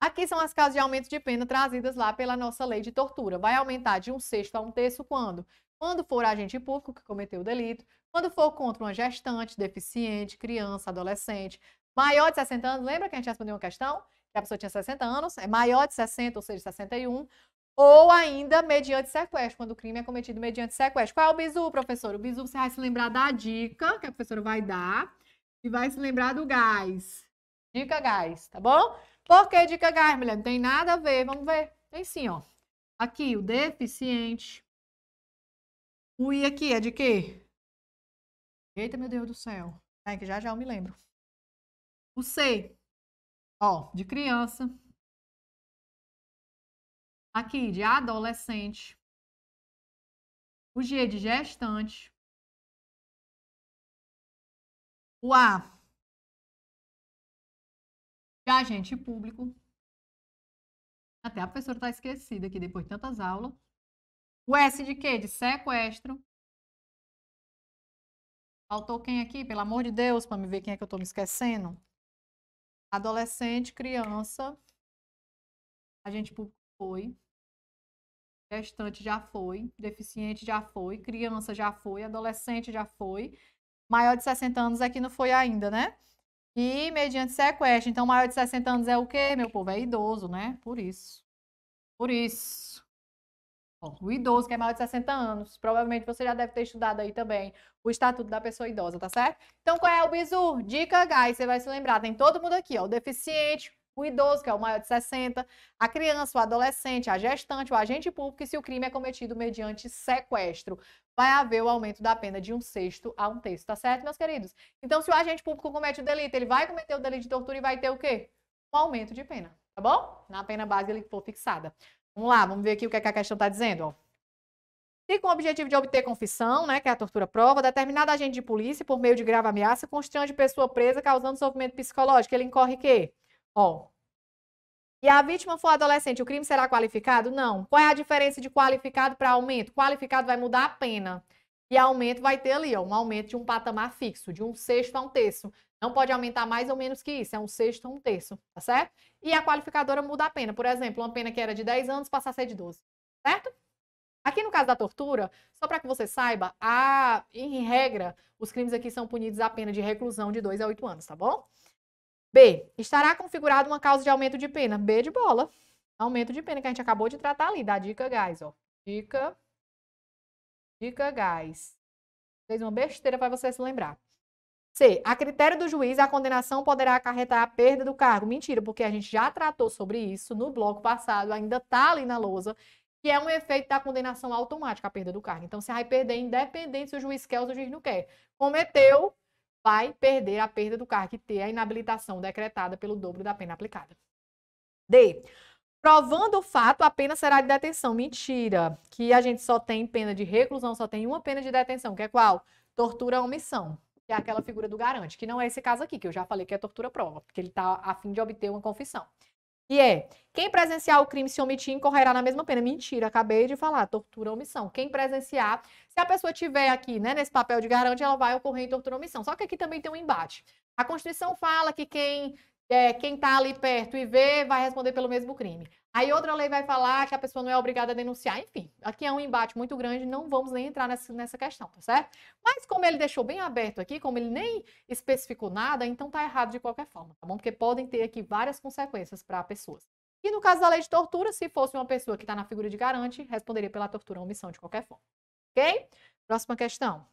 Aqui são as causas de aumento de pena trazidas lá pela nossa lei de tortura. Vai aumentar de 1/6 a 1/3 quando? Quando for agente público que cometeu o delito, quando for contra uma gestante, deficiente, criança, adolescente, maior de 60 anos, lembra que a gente respondeu uma questão? Que a pessoa tinha 60 anos, é maior de 60, ou seja, 61, ou ainda mediante sequestro, quando o crime é cometido mediante sequestro. Qual é o bizu, professor? O bizu você vai se lembrar da dica que a professora vai dar e vai se lembrar do gás. Dica gás, tá bom? Por que dica gás, mulher? Não tem nada a ver, vamos ver. Tem sim, ó. Aqui, o deficiente. O I aqui é de quê? Eita, meu Deus do céu. É que já eu me lembro. O C, ó, de criança. Aqui, de adolescente. O G de gestante. O A, de agente público. Até a professora está esquecida aqui depois de tantas aulas. O S de quê? De sequestro. Faltou quem aqui? Pelo amor de Deus, para me ver quem é que eu estou me esquecendo. Adolescente, criança. Agente público foi. Gestante já foi. Deficiente já foi. Criança já foi. Adolescente já foi. Maior de 60 anos aqui não foi ainda, né? E mediante sequestro. Então, maior de 60 anos é o quê, meu povo? É idoso, né? Por isso. Por isso. Ó, o idoso que é maior de 60 anos. Provavelmente você já deve ter estudado aí também o Estatuto da Pessoa Idosa, tá certo? Então, qual é o bizu? Dica H, você vai se lembrar. Tem todo mundo aqui, ó. O deficiente, o idoso, que é o maior de 60, a criança, o adolescente, a gestante, o agente público, e se o crime é cometido mediante sequestro, vai haver o aumento da pena de 1/6 a 1/3, tá certo, meus queridos? Então, se o agente público comete o delito, ele vai cometer o delito de tortura e vai ter o quê? Um aumento de pena, tá bom? Na pena base ele for fixada. Vamos lá, vamos ver aqui o que a questão está dizendo, ó. Se com o objetivo de obter confissão, né, que é a tortura prova, determinado agente de polícia, por meio de grave ameaça, constrange pessoa presa causando sofrimento psicológico, ele incorre quê? Ó. E a vítima for adolescente, o crime será qualificado? Não. Qual é a diferença de qualificado para aumento? Qualificado vai mudar a pena. E aumento vai ter ali, ó, um aumento de um patamar fixo, de 1/6 a 1/3. Não pode aumentar mais ou menos que isso, é 1/6 a 1/3, tá certo? E a qualificadora muda a pena. Por exemplo, uma pena que era de 10 anos passa a ser de 12, certo? Aqui no caso da tortura, só para que você saiba, em regra, os crimes aqui são punidos a pena de reclusão de 2 a 8 anos, tá bom? B. Estará configurada uma causa de aumento de pena. B de bola. Aumento de pena que a gente acabou de tratar ali, da dica gás, ó. Dica gás. Fez uma besteira para você se lembrar. C. A critério do juiz, a condenação poderá acarretar a perda do cargo. Mentira, porque a gente já tratou sobre isso no bloco passado, ainda tá ali na lousa, que é um efeito da condenação automática, a perda do cargo. Então, você vai perder independente se o juiz quer ou se o juiz não quer. Cometeu, vai perder a perda do cargo e ter a inabilitação decretada pelo dobro da pena aplicada. D. Provando o fato, a pena será de detenção. Mentira. Que a gente só tem pena de reclusão, só tem uma pena de detenção, que é qual? Tortura à omissão, que é aquela figura do garante, que não é esse caso aqui, que eu já falei que é tortura prova, porque ele está a fim de obter uma confissão. E quem presenciar o crime se omitir incorrerá na mesma pena. Mentira, acabei de falar, tortura à omissão. Quem presenciar, se a pessoa tiver aqui, né, nesse papel de garante, ela vai ocorrer em tortura à omissão. Só que aqui também tem um embate. A Constituição fala que quem está ali perto e vê vai responder pelo mesmo crime. Aí outra lei vai falar que a pessoa não é obrigada a denunciar. Enfim, aqui é um embate muito grande, não vamos nem entrar nessa questão, tá certo? Mas como ele deixou bem aberto aqui, como ele nem especificou nada, então tá errado de qualquer forma, tá bom? Porque podem ter aqui várias consequências para pessoas. E no caso da lei de tortura, se fosse uma pessoa que está na figura de garante, responderia pela tortura ou omissão de qualquer forma. Ok? Próxima questão.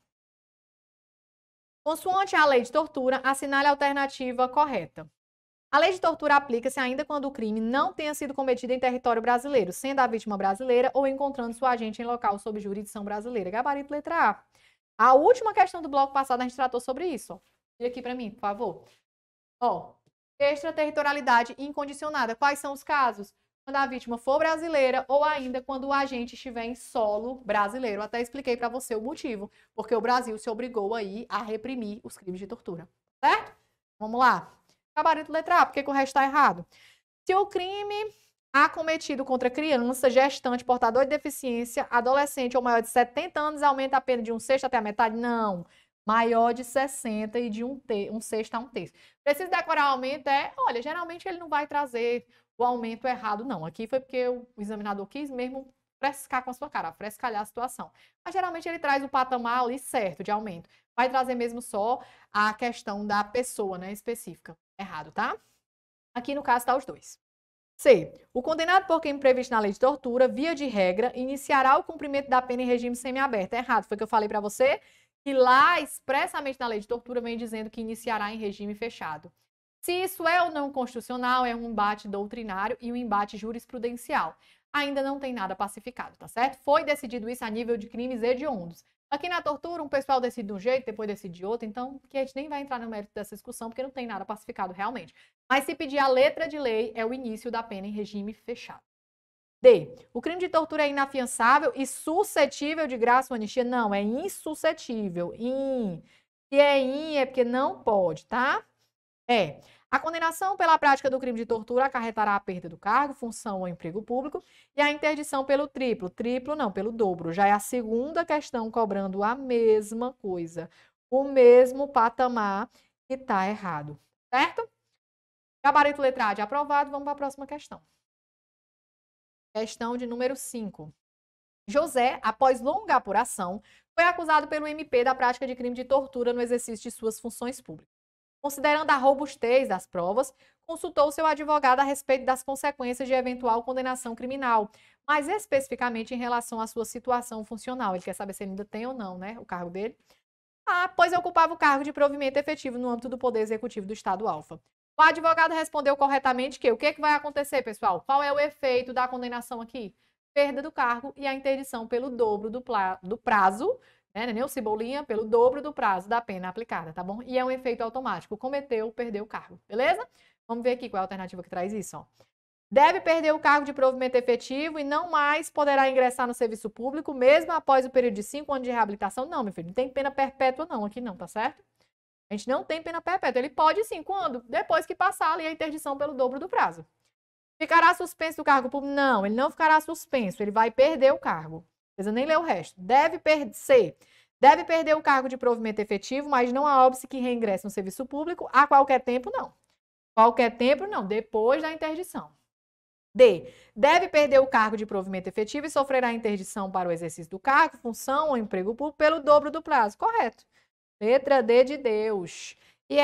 Consoante a lei de tortura, assinale a alternativa correta. A lei de tortura aplica-se ainda quando o crime não tenha sido cometido em território brasileiro, sendo a vítima brasileira ou encontrando sua agente em local sob jurisdição brasileira. Gabarito letra A. A última questão do bloco passado a gente tratou sobre isso. Ó. Vira aqui para mim, por favor. Ó, extraterritorialidade incondicionada. Quais são os casos? Quando a vítima for brasileira ou ainda quando o agente estiver em solo brasileiro. Até expliquei para você o motivo, porque o Brasil se obrigou aí a reprimir os crimes de tortura. Certo? Vamos lá. Gabarito letra A, porque o resto está errado. Se o crime cometido contra criança, gestante, portador de deficiência, adolescente ou maior de 70 anos, aumenta a pena de 1/6 até a metade? Não. Maior de 60 e de 1/6 a 1/3. Precisa decorar o aumento? Olha, geralmente ele não vai trazer o aumento errado, não. Aqui foi porque o examinador quis mesmo frescar com a sua cara, frescalhar a situação. Mas geralmente ele traz o patamar ali certo de aumento. Vai trazer mesmo só a questão da pessoa, né, específica. Errado, tá? Aqui no caso está os dois. C. O condenado por crime previsto na lei de tortura, via de regra, iniciará o cumprimento da pena em regime semiaberto. Errado, foi o que eu falei para você, que lá, expressamente na lei de tortura, vem dizendo que iniciará em regime fechado. Se isso é ou não constitucional, é um embate doutrinário e um embate jurisprudencial. Ainda não tem nada pacificado, tá certo? Foi decidido isso a nível de crimes hediondos. Aqui na tortura, um pessoal decide de um jeito, depois decide de outro, então que a gente nem vai entrar no mérito dessa discussão, porque não tem nada pacificado realmente. Mas se pedir a letra de lei, é o início da pena em regime fechado. D. O crime de tortura é inafiançável e suscetível de graça ou anistia? Não, é insuscetível. Se é porque não pode, tá? A condenação pela prática do crime de tortura acarretará a perda do cargo, função ou emprego público e a interdição pelo triplo. Triplo não, pelo dobro. Já é a segunda questão cobrando a mesma coisa. O mesmo patamar que está errado. Certo? Gabarito letra A de aprovado. Vamos para a próxima questão. Questão de número 5. José, após longa apuração, foi acusado pelo MP da prática de crime de tortura no exercício de suas funções públicas. Considerando a robustez das provas, consultou seu advogado a respeito das consequências de eventual condenação criminal, mas especificamente em relação à sua situação funcional. Ele quer saber se ele ainda tem ou não, né, o cargo dele. Pois ocupava o cargo de provimento efetivo no âmbito do Poder Executivo do Estado Alfa. O advogado respondeu corretamente que o que vai acontecer, pessoal? Qual é o efeito da condenação aqui? Perda do cargo e a interdição pelo dobro do prazo, né, nem o cebolinha, pelo dobro do prazo da pena aplicada, tá bom? E é um efeito automático. Cometeu, perdeu o cargo, beleza? Vamos ver aqui qual é a alternativa que traz isso, ó. Deve perder o cargo de provimento efetivo e não mais poderá ingressar no serviço público, mesmo após o período de 5 anos de reabilitação. Não, meu filho, não tem pena perpétua não, aqui não, tá certo? A gente não tem pena perpétua. Ele pode sim, quando? Depois que passar ali a interdição pelo dobro do prazo. Ficará suspenso do cargo público? Não, ele não ficará suspenso, ele vai perder o cargo. Não precisa nem ler o resto. Deve perder o cargo de provimento efetivo, mas não há óbice que reingresse no serviço público a qualquer tempo, não. Qualquer tempo, não, depois da interdição. D. Deve perder o cargo de provimento efetivo e sofrerá interdição para o exercício do cargo, função ou emprego público pelo dobro do prazo. Correto. Letra D de Deus. E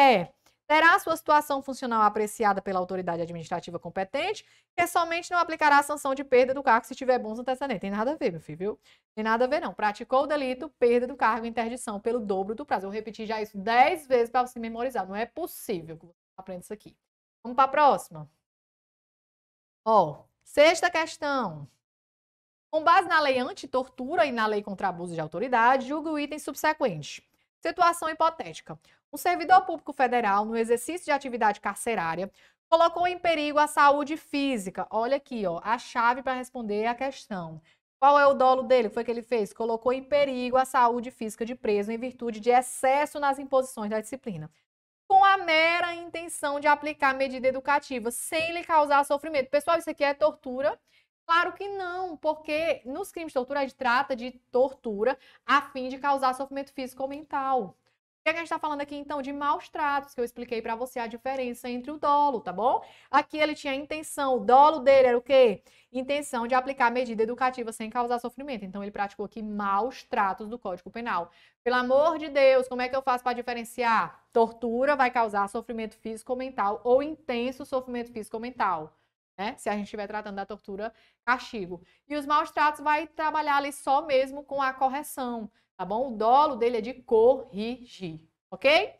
terá sua situação funcional apreciada pela autoridade administrativa competente, que somente não aplicará a sanção de perda do cargo se tiver bons antecedentes. Tem nada a ver, meu filho, viu? Tem nada a ver, não. Praticou o delito, perda do cargo, interdição pelo dobro do prazo. Eu repeti já isso 10 vezes para você memorizar. Não é possível que você aprenda isso aqui. Vamos para a próxima. Ó, sexta questão. Com base na lei anti-tortura e na lei contra abuso de autoridade, julgue o item subsequente. Situação hipotética. Um servidor público federal, no exercício de atividade carcerária, colocou em perigo a saúde física. Olha aqui, ó, a chave para responder a questão. Qual é o dolo dele? O que foi que ele fez? Colocou em perigo a saúde física de preso em virtude de excesso nas imposições da disciplina, com a mera intenção de aplicar medida educativa, sem lhe causar sofrimento. Pessoal, isso aqui é tortura? Claro que não, porque nos crimes de tortura a gente trata de tortura a fim de causar sofrimento físico ou mental. O que a gente está falando aqui, então, de maus tratos, que eu expliquei para você a diferença entre o dolo, tá bom? Aqui ele tinha intenção, o dolo dele era o quê? Intenção de aplicar medida educativa sem causar sofrimento. Então, ele praticou aqui maus tratos do Código Penal. Pelo amor de Deus, como é que eu faço para diferenciar? Tortura vai causar sofrimento físico ou mental ou intenso sofrimento físico ou mental, né? Se a gente estiver tratando da tortura, castigo. E os maus tratos vai trabalhar ali só mesmo com a correção, tá bom? O dolo dele é de corrigir, ok?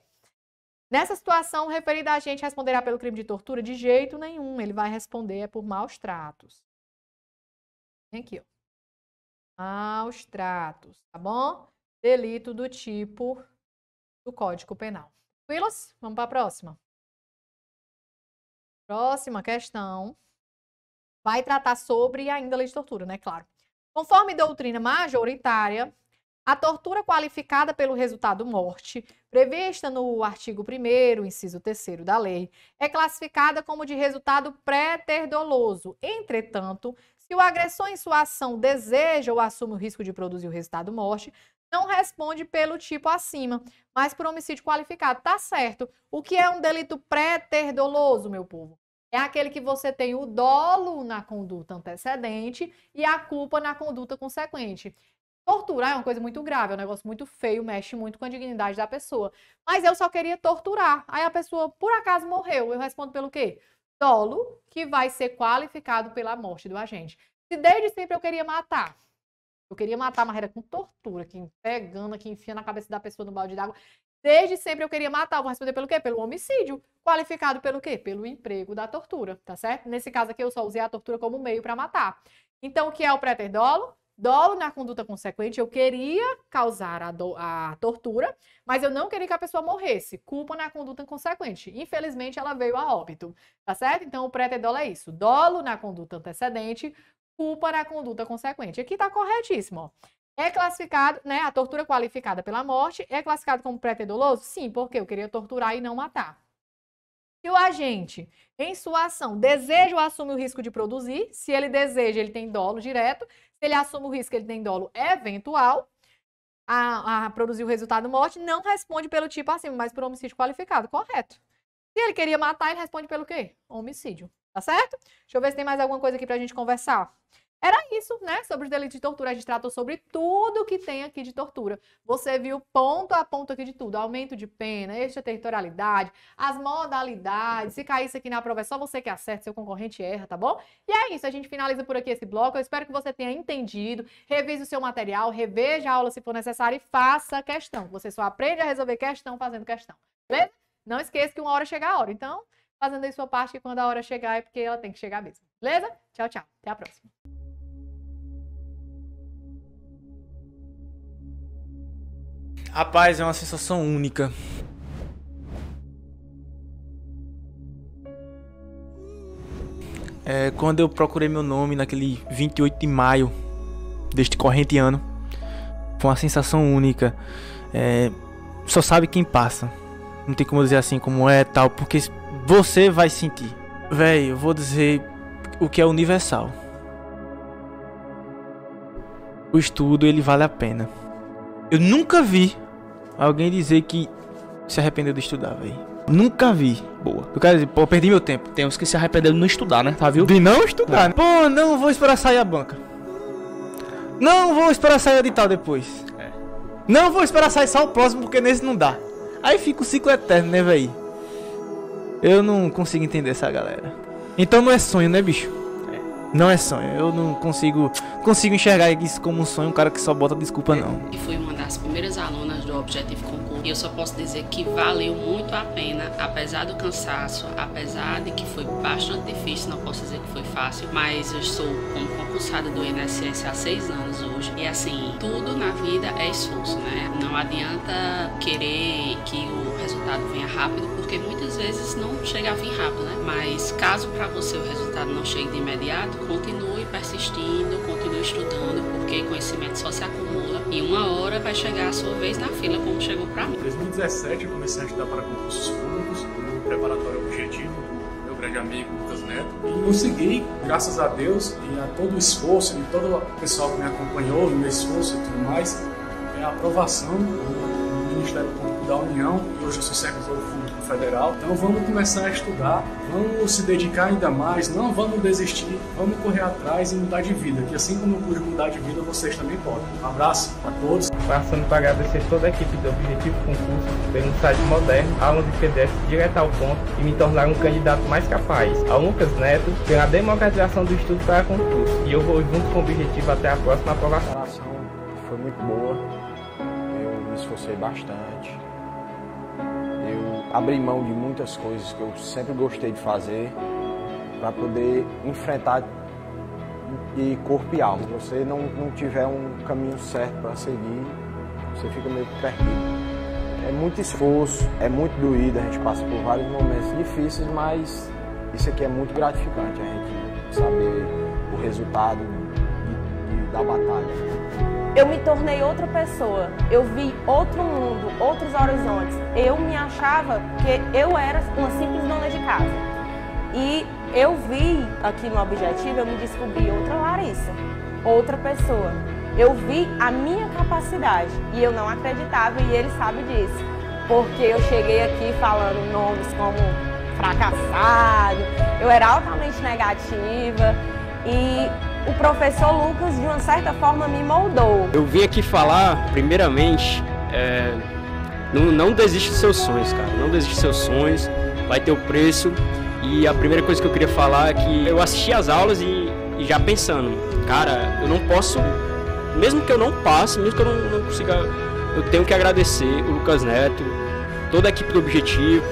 Nessa situação, o referido agente responderá pelo crime de tortura? De jeito nenhum, ele vai responder por maus tratos. Vem aqui, ó. Maus tratos, tá bom? Delito do tipo do Código Penal. Tranquilos? Vamos para a próxima. Próxima questão vai tratar sobre ainda a lei de tortura, né? Claro. Conforme doutrina majoritária, a tortura qualificada pelo resultado morte, prevista no artigo 1º, inciso 3º da lei, é classificada como de resultado pré-ter-doloso. Entretanto, se o agressor em sua ação deseja ou assume o risco de produzir o resultado morte, não responde pelo tipo acima, mas por homicídio qualificado. Tá certo. O que é um delito pré-ter-doloso, meu povo? É aquele que você tem o dolo na conduta antecedente e a culpa na conduta consequente. Torturar é uma coisa muito grave, é um negócio muito feio, mexe muito com a dignidade da pessoa. Mas eu só queria torturar. Aí a pessoa, por acaso, morreu. Eu respondo pelo quê? Dolo, que vai ser qualificado pela morte do agente. Se desde sempre eu queria matar, mas era com tortura, aqui pegando, aqui enfiando a cabeça da pessoa no balde d'água. Desde sempre eu queria matar, eu vou responder pelo quê? Pelo homicídio. Qualificado pelo quê? Pelo emprego da tortura, tá certo? Nesse caso aqui eu só usei a tortura como meio para matar. Então o que é o pré-ter dolo? Dolo na conduta consequente, eu queria causar a tortura, mas eu não queria que a pessoa morresse. Culpa na conduta consequente. Infelizmente ela veio a óbito, tá certo? Então o pré-ter dolo é isso. Dolo na conduta antecedente, culpa na conduta consequente. Aqui tá corretíssimo, ó. É classificado, né, a tortura qualificada pela morte é classificado como pré-ter doloso? Sim, porque eu queria torturar e não matar. Se o agente, em sua ação, deseja ou assume o risco de produzir, se ele deseja, ele tem dolo direto, se ele assume o risco, ele tem dolo eventual a produzir o resultado morte, não responde pelo tipo acima, mas por homicídio qualificado, correto. Se ele queria matar, ele responde pelo quê? Homicídio, tá certo? Deixa eu ver se tem mais alguma coisa aqui pra gente conversar. Era isso, né? Sobre os delitos de tortura. A gente tratou sobre tudo que tem aqui de tortura. Você viu ponto a ponto aqui de tudo. Aumento de pena, extraterritorialidade, as modalidades. Se cair isso aqui na prova, é só você que acerta, seu concorrente erra, tá bom? E é isso, a gente finaliza por aqui esse bloco. Eu espero que você tenha entendido. Revise o seu material, reveja a aula se for necessário e faça questão. Você só aprende a resolver questão fazendo questão, beleza? Não esqueça que uma hora chega a hora. Então, fazendo aí sua parte, que quando a hora chegar é porque ela tem que chegar mesmo. Beleza? Tchau, tchau. Até a próxima. Rapaz, é uma sensação única. Quando eu procurei meu nome naquele 28 de maio deste corrente ano, foi uma sensação única. Só sabe quem passa. Não tem como dizer assim como é tal, porque você vai sentir. Véi, eu vou dizer o que é universal. O estudo, ele vale a pena. Eu nunca vi alguém dizer que se arrependeu de estudar, velho. Nunca vi. Boa. Eu quero dizer, pô, perdi meu tempo. Tem uns que se arrependeram de não estudar, né? Tá, viu? De não estudar. Né? Pô, não vou esperar sair a banca. Não vou esperar sair o edital depois. Não vou esperar sair só o próximo, porque nesse não dá. Aí fica o ciclo eterno, né, véi? Eu não consigo entender essa galera. Então não é sonho, né, bicho? Não é sonho. Eu não consigo enxergar isso como um sonho, um cara que só bota desculpa, não. E fui uma das primeiras alunas do Objetivo Concurso. E eu só posso dizer que valeu muito a pena, apesar do cansaço, apesar de que foi bastante difícil, não posso dizer que foi fácil, mas eu estou como concursada do INSS há 6 anos hoje. E assim, tudo na vida é esforço, né? Não adianta querer que o resultado venha rápido, porque muitas vezes não chega a vir rápido, né? Mas caso para você o resultado não chegue de imediato, continue persistindo, continue estudando, porque conhecimento só se acumula e uma hora vai chegar a sua vez na fila, como chegou para mim. Em 2017 eu comecei a estudar para concursos públicos no preparatório Objetivo do meu grande amigo Lucas Neto e consegui, graças a Deus e a todo o esforço e todo o pessoal que me acompanhou no meu esforço e tudo mais, a aprovação do Ministério Público da União, e hoje eu sou servidor público federal. Então vamos começar a estudar, vamos se dedicar ainda mais, não vamos desistir, vamos correr atrás e mudar de vida, que assim como eu pude mudar de vida, vocês também podem. Um abraço a todos. Passando para agradecer toda a equipe do Objetivo Concurso pelo site moderno, aulas de PDF direto ao ponto e me tornar um candidato mais capaz. Ao Lucas Neto pela democratização do estudo para concurso. E eu vou junto com o Objetivo até a próxima aprovação. A preparação foi muito boa, eu me esforcei bastante. Eu abri mão de muitas coisas que eu sempre gostei de fazer para poder enfrentar de corpo e alma. Se você não tiver um caminho certo para seguir, você fica meio perdido. É muito esforço, é muito doído, a gente passa por vários momentos difíceis, mas isso aqui é muito gratificante, a gente saber o resultado da batalha. Eu me tornei outra pessoa, eu vi outro mundo, outros horizontes. Eu me achava que eu era uma simples dona de casa. E eu vi aqui no Objetivo, eu me descobri outra Larissa, outra pessoa. Eu vi a minha capacidade e eu não acreditava e ele sabe disso. Porque eu cheguei aqui falando nomes como fracassado, eu era altamente negativa e o professor Lucas, de uma certa forma, me moldou. Eu vim aqui falar, primeiramente, não desiste dos seus sonhos, cara. Não desiste dos seus sonhos, vai ter o preço. E a primeira coisa que eu queria falar é que eu assisti às aulas e já pensando, cara, eu não posso, mesmo que eu não passe, mesmo que eu não consiga, eu tenho que agradecer o Lucas Neto, toda a equipe do Objetivo,